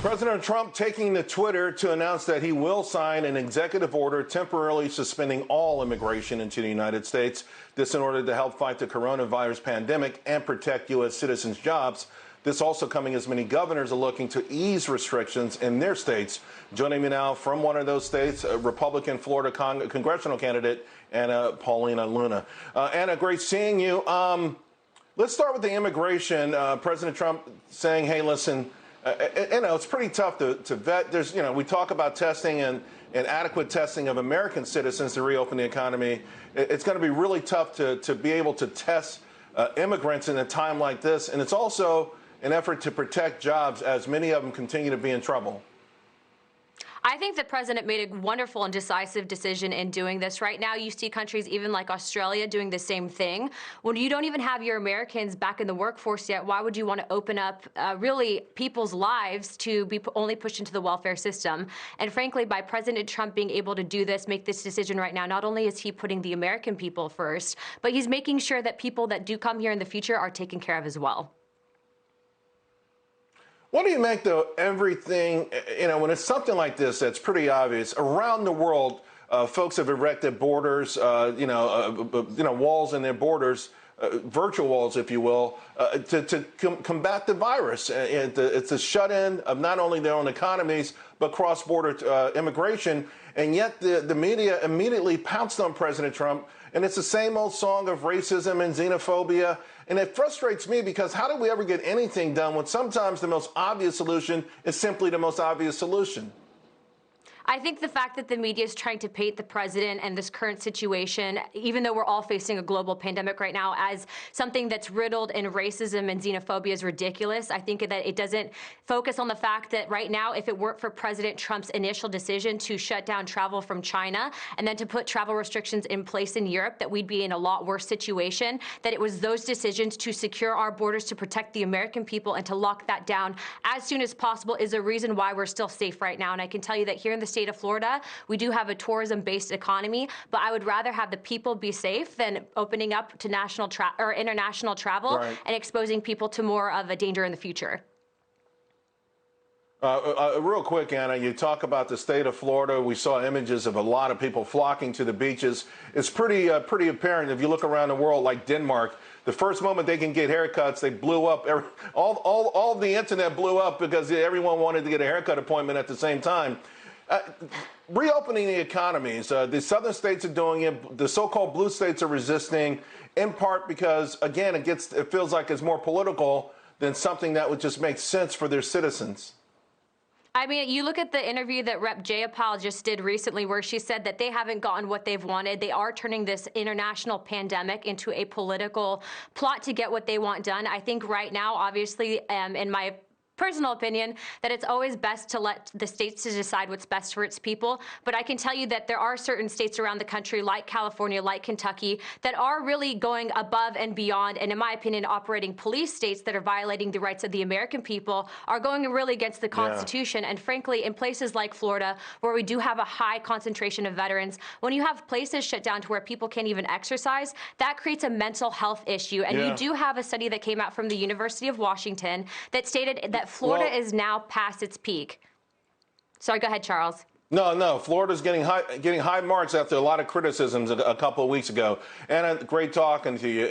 President Trump taking to Twitter to announce that he will sign an executive order temporarily suspending all immigration into the United States. This in order to help fight the coronavirus pandemic and protect U.S. citizens' jobs. This also coming as many governors are looking to ease restrictions in their states. Joining me now from one of those states, Republican Florida congressional candidate Anna Paulina Luna. Anna, great seeing you. Let's start with the immigration. President Trump saying, hey, listen, it's pretty tough to vet. There's, we talk about testing and adequate testing of American citizens to reopen the economy. It's going to be really tough to be able to test immigrants in a time like this. And it's also an effort to protect jobs as many of them continue to be in trouble. I think the president made a wonderful and decisive decision in doing this. Right now, you see countries even like Australia doing the same thing. When you don't even have your Americans back in the workforce yet, why would you want to open up really people's lives to be only pushed into the welfare system? And frankly, by President Trump being able to do this, make this decision right now, not only is he putting the American people first, but he's making sure that people that do come here in the future are taken care of as well. What do you make, though, everything, when it's something like this that's pretty obvious, around the world, folks have erected borders, walls in their borders, virtual walls, if you will, to combat the virus. It's a shut-in of not only their own economies, but cross-border immigration. And yet the media immediately pounced on President Trump. And it's the same old song of racism and xenophobia. And it frustrates me because how do we ever get anything done when sometimes the most obvious solution is simply the most obvious solution? I think the fact that the media is trying to paint the president and this current situation, even though we're all facing a global pandemic right now, as something that's riddled in racism and xenophobia is ridiculous. I think that it doesn't focus on the fact that right now, if it weren't for President Trump's initial decision to shut down travel from China and then to put travel restrictions in place in Europe, that we'd be in a lot worse situation, that it was those decisions to secure our borders, to protect the American people and to lock that down as soon as possible is a reason why we're still safe right now. And I can tell you that here in the state of Florida, we do have a tourism-based economy, but I would rather have the people be safe than opening up to international travel and exposing people to more of a danger in the future. Real quick, Anna, you talk about the state of Florida. We saw images of a lot of people flocking to the beaches. It's pretty apparent if you look around the world, like Denmark. The first moment they can get haircuts, they blew up. All the internet blew up because everyone wanted to get a haircut appointment at the same time. Reopening the economies, the southern states are doing it. The so-called blue states are resisting, in part because, again, it feels like it's more political than something that would just make sense for their citizens. I mean, you look at the interview that Rep. Jayapal just did recently where she said that they haven't gotten what they've wanted. They are turning this international pandemic into a political plot to get what they want done. I think right now, obviously, in my personal opinion, that it's always best to let the states to decide what's best for its people. But I can tell you that there are certain states around the country, like California, like Kentucky, that are really going above and beyond, and in my opinion, operating police states that are violating the rights of the American people, are going really against the Constitution. And frankly, in places like Florida, where we do have a high concentration of veterans, when you have places shut down to where people can't even exercise, that creates a mental health issue. And you do have a study that came out from the University of Washington that stated that Florida is now past its peak. Sorry, go ahead, Charles. No, Florida's getting high marks after a lot of criticisms a couple of weeks ago. Anna, great talking to you.